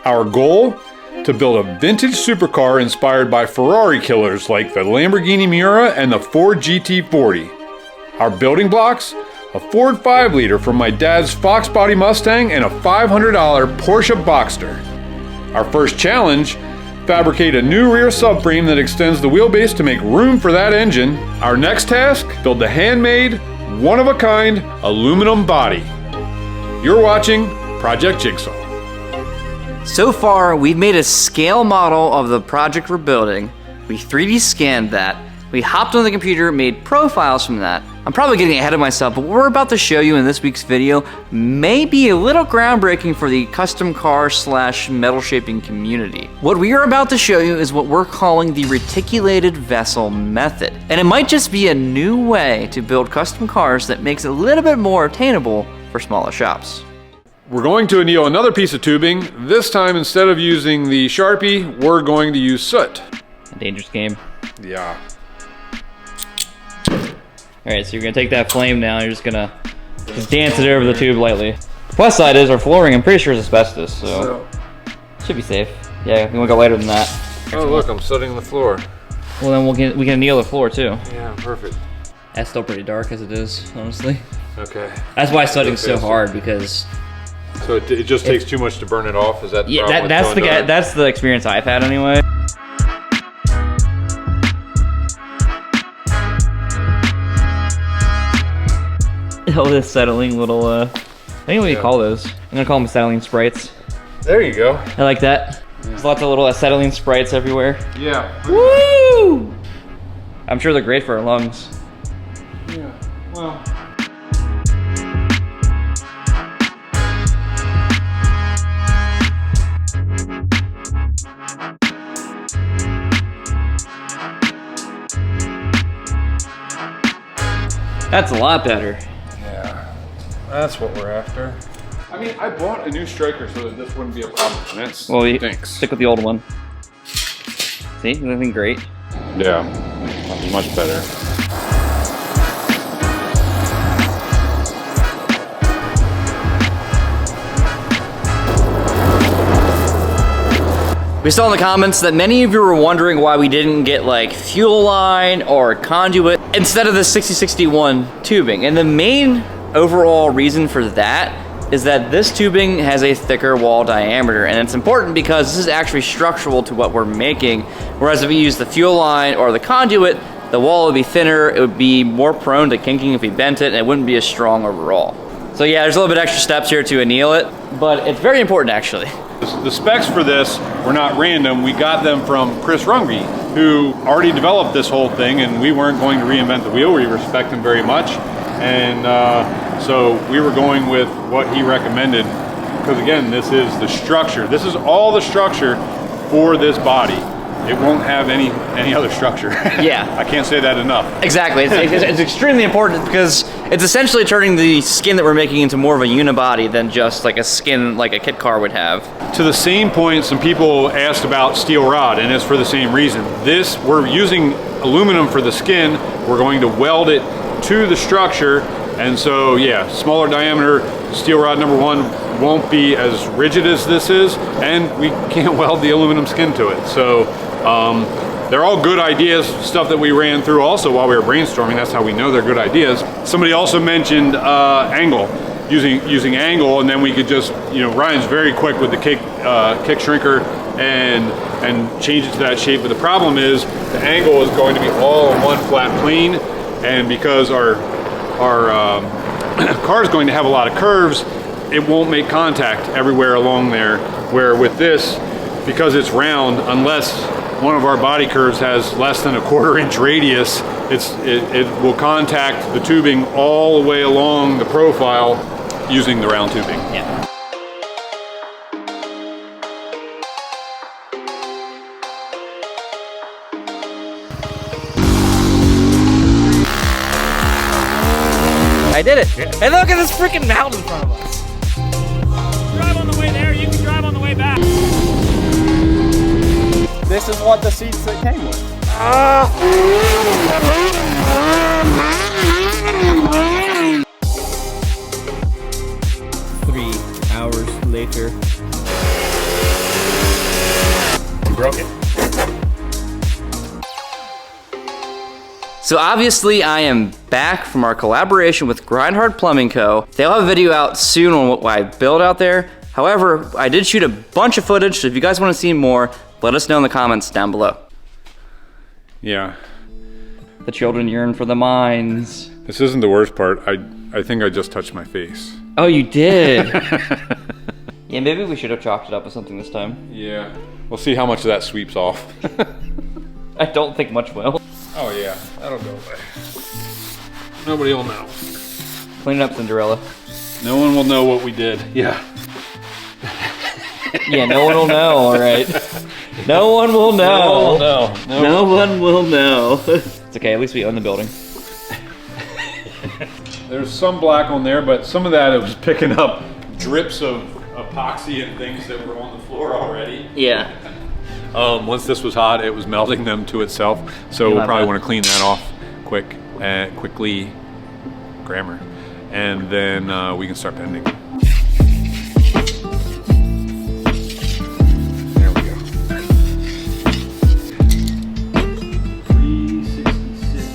Our goal? To build a vintage supercar inspired by Ferrari killers like the Lamborghini Miura and the Ford GT40. Our building blocks? A Ford 5-liter from my dad's Fox Body Mustang and a $500 Porsche Boxster. Our first challenge? Fabricate a new rear subframe that extends the wheelbase to make room for that engine. Our next task? Build a handmade, one-of-a-kind aluminum body. You're watching Project Jigsaw. So far, we've made a scale model of the project we're building. We 3D scanned that. We hopped on the computer, made profiles from that. I'm probably getting ahead of myself, but what we're about to show you in this week's video may be a little groundbreaking for the custom car / metal shaping community. What we are about to show you is what we're calling the Reticulated Vessel Method. And it might just be a new way to build custom cars that makes it a little bit more attainable for smaller shops. We're going to anneal another piece of tubing. This time, instead of using the Sharpie, we're going to use soot. A dangerous game. Yeah. Alright, so you're gonna take that flame now, you're just gonna dance it over the tube lightly. The plus side is our flooring, I'm pretty sure is asbestos, so should be safe. Yeah, we wanna go lighter than that. Oh look, I'm sodding the floor. Well then we can anneal the floor too. Yeah, perfect. That's still pretty dark as it is, honestly. Okay. That's why sodding's so hard, because so it just takes too much to burn it off? Is that the problem? That's the experience I've had anyway. All this settling little, I think what you call those. I'm gonna call them acetylene sprites. There you go. I like that. There's lots of little acetylene sprites everywhere. Yeah. Woo! I'm sure they're great for our lungs. Yeah, well. That's a lot better. That's what we're after. I mean, I bought a new striker so that this wouldn't be a problem. That's thanks. Stick with the old one. See, nothing great. Yeah, much better. We saw in the comments that many of you were wondering why we didn't get like fuel line or conduit instead of the 6061 tubing. And the main overall reason for that is that this tubing has a thicker wall diameter, and it's important because this is actually structural to what we're making, whereas if we use the fuel line or the conduit, the wall would be thinner, it would be more prone to kinking if we bent it, and it wouldn't be as strong overall. So yeah, there's a little bit extra steps here to anneal it, but it's very important actually. The specs for this were not random. We got them from Chris Runge, who already developed this whole thing, and we weren't going to reinvent the wheel. We respect him very much. And so we were going with what he recommended, because again, this is the structure. This is all the structure for this body. It won't have any other structure. Yeah. I can't say that enough. Exactly. It's extremely important because it's essentially turning the skin that we're making into more of a unibody than just like a skin like a kit car would have. To the same point, some people asked about steel rod, and it's for the same reason. We're using aluminum for the skin. We're going to weld it to the structure, and so yeah, smaller diameter steel rod number 1 won't be as rigid as this is, and we can't weld the aluminum skin to it. So they're all good ideas, stuff that we ran through also while we were brainstorming. That's how we know they're good ideas. Somebody also mentioned angle, using angle, and then we could just, Ryan's very quick with the kick shrinker and change it to that shape. But the problem is the angle is going to be all on one flat plane, and because our car is going to have a lot of curves, it won't make contact everywhere along there. Where with this, because it's round, unless one of our body curves has less than a 1/4 inch radius, it will contact the tubing all the way along the profile using the round tubing. Yeah. I did it. And look at this freaking mountain in front of us. Drive on the way there, you can drive on the way back. This is what the seats that came with. 3 hours later. broke it. So obviously I am back from our collaboration with Grindhard Plumbing Co. They'll have a video out soon on what I build out there. However, I did shoot a bunch of footage, so if you guys want to see more, let us know in the comments down below. Yeah. The children yearn for the mines. This isn't the worst part. I think I just touched my face. Oh, you did? Yeah, maybe we should have chalked it up with something this time. Yeah. We'll see how much of that sweeps off. I don't think much will. Oh yeah, that'll go away. Nobody will know. Clean it up, Cinderella. No one will know what we did. Yeah. Yeah, no one will know, all right. No one will know. No one will know. It's okay, at least we own the building. There's some black on there, but some of that it was picking up drips of epoxy and things that were on the floor already. Yeah. Once this was hot, it was melting them to itself. So we'll probably want to clean that off quickly, grammar, and then we can start bending. There we go. 366.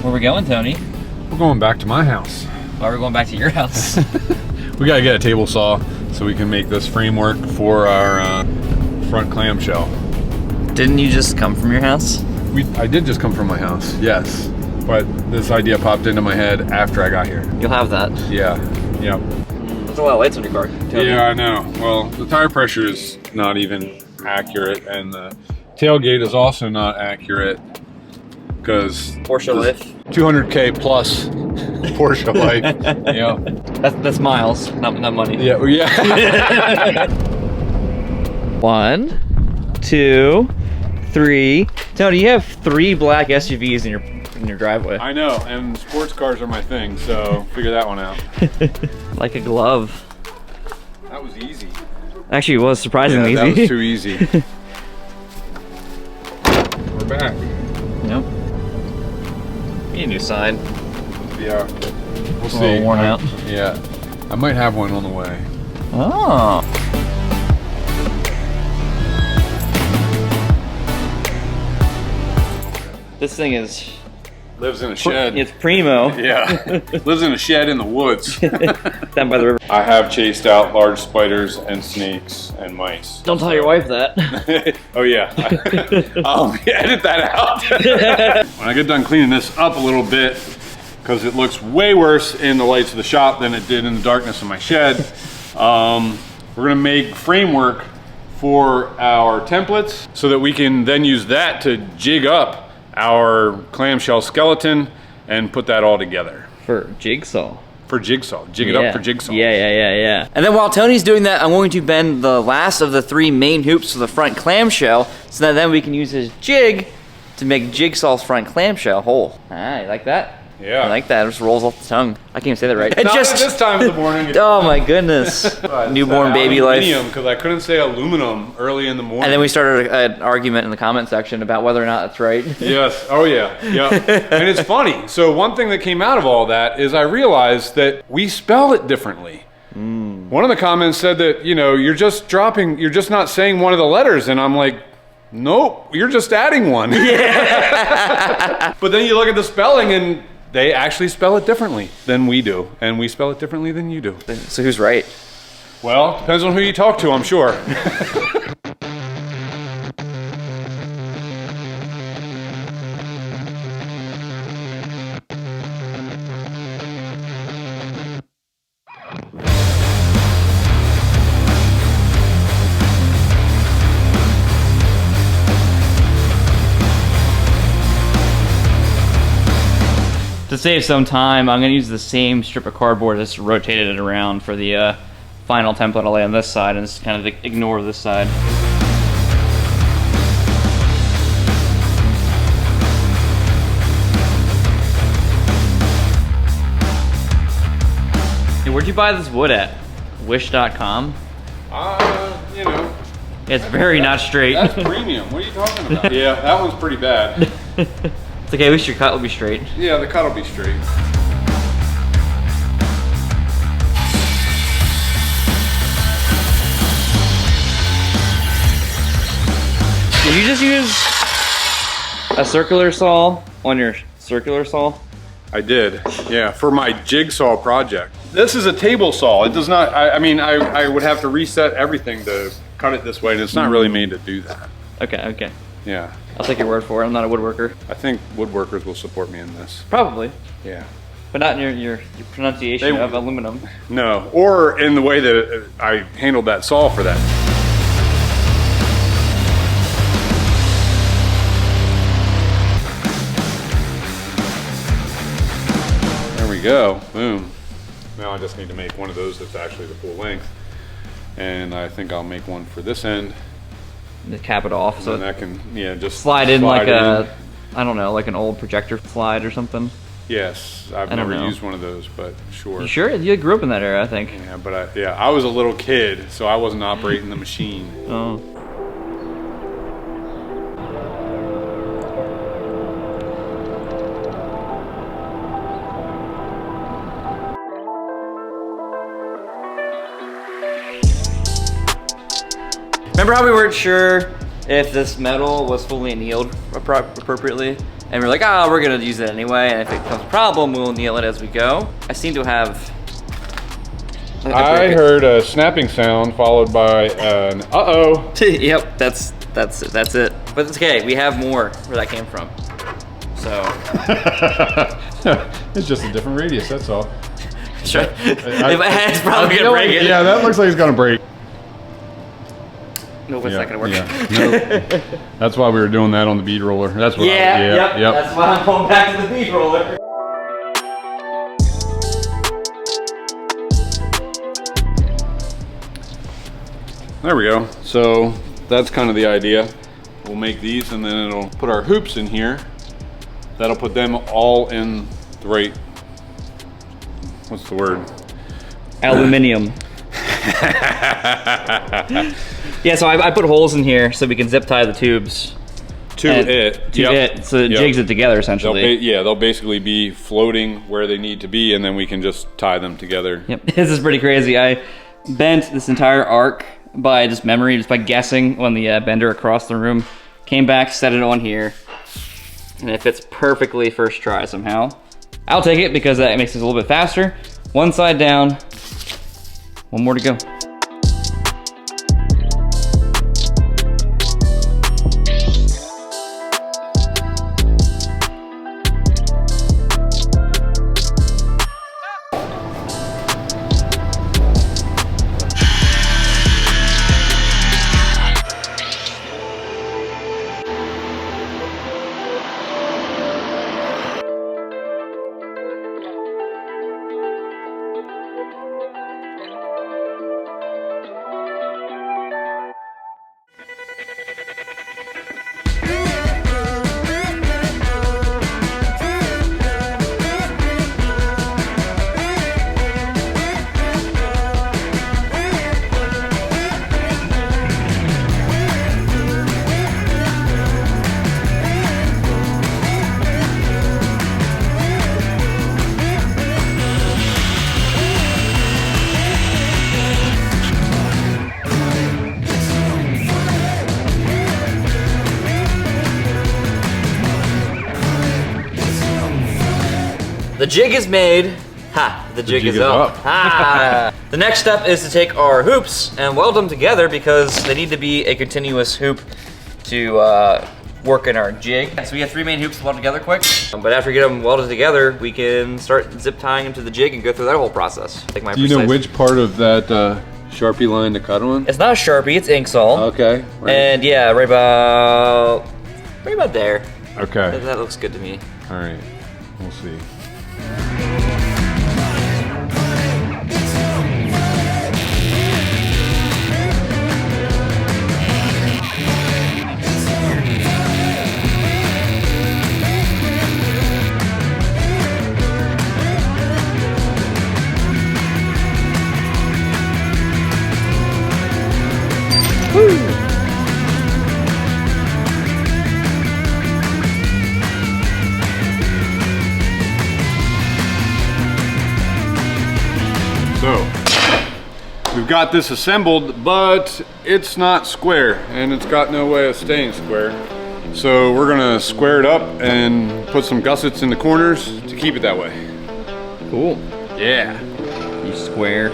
Where we going, Tony? We're going back to my house. Why are we going back to your house? We gotta get a table saw so we can make this framework for our front clamshell. Didn't you just come from your house? I did just come from my house, yes. But this idea popped into my head after I got here. You'll have that. Yeah, yep. There's a lot of lights on your car. Tony. Yeah, I know. Well, the tire pressure is not even accurate, and the tailgate is also not accurate because Porsche life. 200K plus Porsche life. Yeah. That's miles, not money. Yeah. Yeah. 1, 2, 3. Tony, you have 3 black SUVs in your driveway. I know, and sports cars are my thing, so figure that one out. Like a glove. That was easy. Actually, it was surprisingly That easy. was too easy. We're back. Yep. Need a new side. Yeah. We'll It's a see. little worn out. Yeah. I might have one on the way. Oh. This thing is... Lives in a shed. It's primo. Yeah. Lives in a shed in the woods. Down by the river. I have chased out large spiders and snakes and mice. Don't tell your wife that. Oh yeah. I'll edit that out. When I get done cleaning this up a little bit, because it looks way worse in the lights of the shop than it did in the darkness of my shed, we're gonna make framework for our templates so that we can then use that to jig up our clamshell skeleton and put that all together. For Jigsaw. For Jigsaw. Jig it up for Jigsaw. Yeah. And then while Tony's doing that, I'm going to bend the last of the 3 main hoops for the front clamshell so that then we can use his jig to make Jigsaw's front clamshell hole. Ah, you like that? Yeah. I like that. It just rolls off the tongue. I can't even say that right. It Not just at this time of the morning. Oh my goodness. Newborn baby life. Because I couldn't say aluminum early in the morning. And then we started an argument in the comment section about whether or not that's right. Yes. Oh yeah. Yeah. And it's funny. So one thing that came out of all that is I realized that we spell it differently. One of the comments said that, you know, you're just not saying one of the letters, and I'm like, nope, you're just adding one. Yeah. But then you look at the spelling and they actually spell it differently than we do, and we spell it differently than you do. So who's right? Well, depends on who you talk to, I'm sure. To save some time, I'm going to use the same strip of cardboard that's rotated it around for the final template I'll lay on this side, and just kind of ignore this side. Hey, where'd you buy this wood at? Wish.com? You know. It's very not straight. That's premium. What are you talking about? Yeah, that one's pretty bad. It's okay, at least your cut will be straight. Yeah, the cut will be straight. Did you just use a circular saw on your circular saw? I did, yeah, for my jigsaw project. This is a table saw. It does not, I mean, I would have to reset everything to cut it this way, and it's not really made to do that. Okay. Yeah. I'll take your word for it. I'm not a woodworker. I think woodworkers will support me in this. Probably. Yeah. But not in your pronunciation of aluminum. No, or in the way that I handled that saw for that. There we go, boom. Now I just need to make one of those that's actually the full length. And I think I'll make one for this end. To cap it off, so and that can, yeah, just slide in like a, I don't know, like an old projector slide or something. Yes, I've never used one of those, but sure. You sure? You grew up in that era, I think. Yeah, but I was a little kid, so I wasn't operating the machine. Oh. Remember how we weren't sure if this metal was fully annealed appropriately? And we're like, oh, we're gonna use it anyway, and if it becomes a problem, we'll anneal it as we go. I seem to have... I heard a snapping sound followed by an uh-oh. Yep, that's it. But it's okay, we have more where that came from. So... It's just a different radius, that's all. Sure. It's probably gonna break it. Yeah, that looks like it's gonna break. Nope, it's not gonna work. Yeah. Nope. That's why we were doing that on the bead roller. That's what yep. That's why I'm going back to the bead roller. There we go. So that's kind of the idea. We'll make these and then it'll put our hoops in here. That'll put them all in the right, what's the word? Aluminium. Yeah, so I put holes in here so we can zip tie the tubes. So it jigs it together essentially. They'll basically be floating where they need to be, and then we can just tie them together. Yep, this is pretty crazy. I bent this entire arc by just memory, just by guessing on the bender across the room. Came back, set it on here, and it fits perfectly first try somehow. I'll take it because that makes this a little bit faster. One side down, one more to go. The jig is made. Ha, the jig is up. Ha. The next step is to take our hoops and weld them together because they need to be a continuous hoop to work in our jig. So we have 3 main hoops to weld together quick. But after we get them welded together, we can start zip tying them to the jig and go through that whole process. Do you know which part of that Sharpie line to cut on? It's not a Sharpie, it's Inksol. Okay. Right. And yeah, right about there. Okay. That looks good to me. All right. We'll see. So, we've got this assembled, but it's not square, and it's got no way of staying square. So we're gonna square it up and put some gussets in the corners to keep it that way. Cool. Yeah. You square.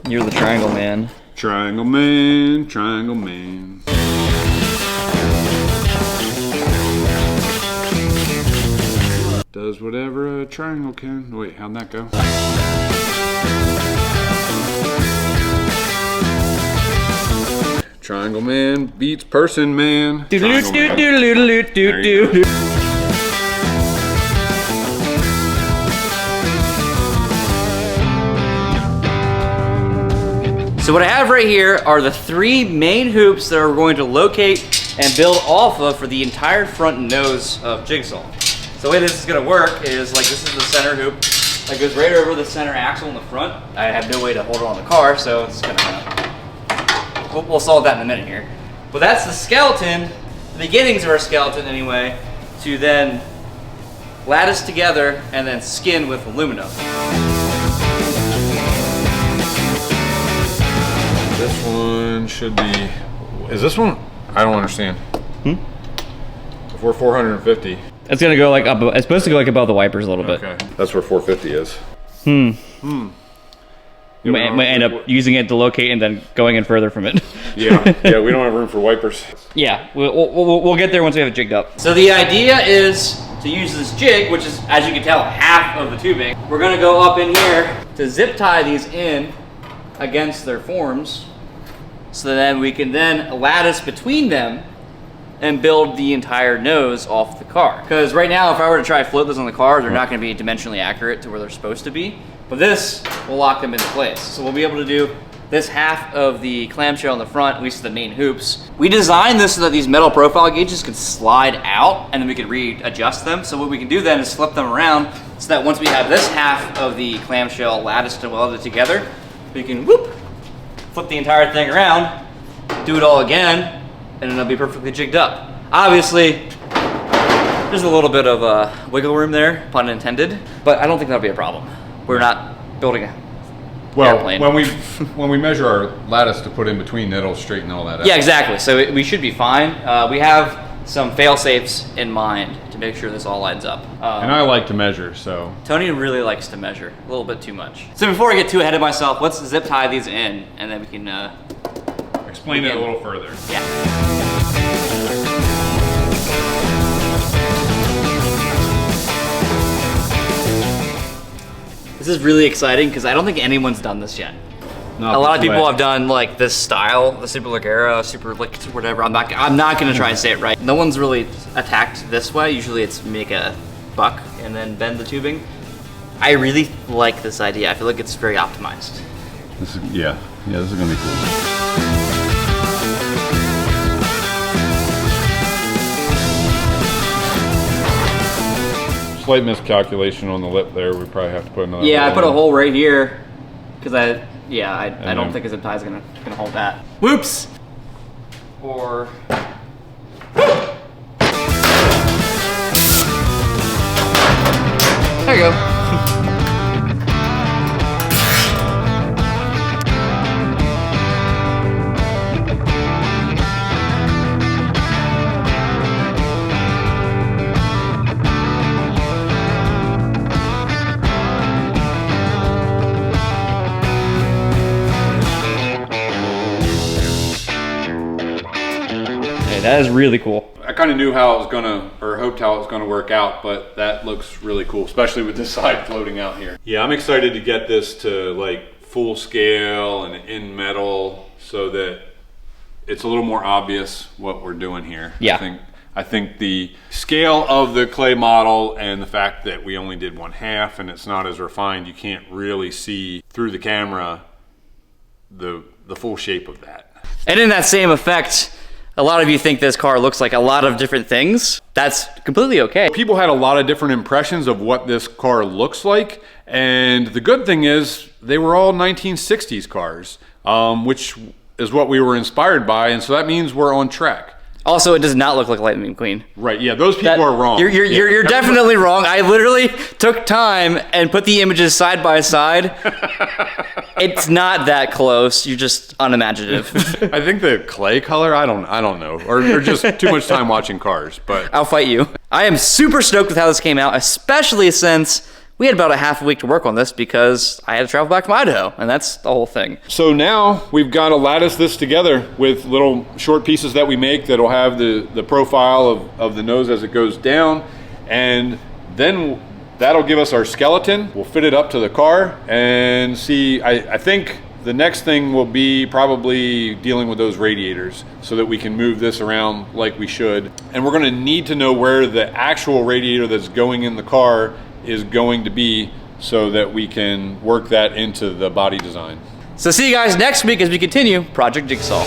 You're the triangle man. Triangle man, triangle man. Does whatever a triangle can. Wait, how'd that go? Triangle man beats person man. Triangle man. So what I have right here are the 3 main hoops that we're going to locate and build off of for the entire front nose of Jigsaw. So the way this is gonna work is like this is the center hoop that goes right over the center axle in the front. I have no way to hold it on the car, so it's gonna, we'll solve that in a minute here. But that's the skeleton, the beginnings of our skeleton anyway, to then lattice together and then skin with aluminum. This one should be, is this one? I don't understand. If we're 450. It's gonna go like up, it's supposed to go like above the wipers a little bit. Okay. That's where 450 is. You might end up using it to locate and then going in further from it. Yeah, we don't have room for wipers. Yeah, we'll get there once we have it jigged up. So the idea is to use this jig, which is, as you can tell, half of the tubing. We're gonna go up in here to zip tie these in against their forms, so then we can then lattice between them and build the entire nose off the car. Because right now, if I were to try to float those on the car, they're not gonna be dimensionally accurate to where they're supposed to be. But this will lock them into place. So we'll be able to do this half of the clamshell in the front, at least the main hoops. We designed this so that these metal profile gauges could slide out and then we could readjust them. So what we can do then is flip them around so that once we have this half of the clamshell latticed and welded together, we can whoop, flip the entire thing around, do it all again, and then it'll be perfectly jigged up. Obviously, there's a little bit of wiggle room there, pun intended, but I don't think that'll be a problem. We're not building a airplane. when we measure our lattice to put in between, it'll straighten all that out. Yeah, exactly. So we should be fine. We have some fail safes in mind to make sure this all lines up. And I like to measure, so. Tony really likes to measure, a little bit too much. So before I get too ahead of myself, let's zip tie these in, and then we can Explain it a little further. Yeah. This is really exciting because I don't think anyone's done this yet. Not a lot of this people way. have done like this style, the Supercar, Super whatever. I'm not gonna try to say it right. No one's really attacked this way. Usually it's make a buck and then bend the tubing. I really like this idea. I feel like it's very optimized. This is, yeah, this is gonna be cool. Slight miscalculation on the lip there. We probably have to put another. Yeah, I put a hole right here because I don't think a zip tie is gonna hold that. Whoops. Or. There you go. That is really cool. I kind of knew how it was gonna, or hoped how it was gonna work out, but that looks really cool, especially with this side floating out here. Yeah, I'm excited to get this to like full scale and in metal so that it's a little more obvious what we're doing here. Yeah. I think the scale of the clay model and the fact that we only did 1/2 and it's not as refined, you can't really see through the camera the full shape of that. And in that same effect, a lot of you think this car looks like a lot of different things. That's completely okay. People had a lot of different impressions of what this car looks like, and the good thing is they were all 1960s cars, which is what we were inspired by, and so that means we're on track. Also, it does not look like Lightning McQueen. Right, yeah, those people are wrong. You're definitely wrong. I literally took time and put the images side by side. It's not that close. You're just unimaginative. I think the clay color, I don't know, or just too much time watching cars, but I'll fight you. I am super stoked with how this came out, especially since we had about a half a week to work on this because I had to travel back from Idaho, and that's the whole thing. So now we've got to lattice this together with little short pieces that we make that'll have the profile of the nose as it goes down, and then that'll give us our skeleton. We'll fit it up to the car and see. I think the next thing will be probably dealing with those radiators so that we can move this around like we should. And we're gonna need to know where the actual radiator that's going in the car is going to be so that we can work that into the body design. So see you guys next week as we continue Project Jigsaw.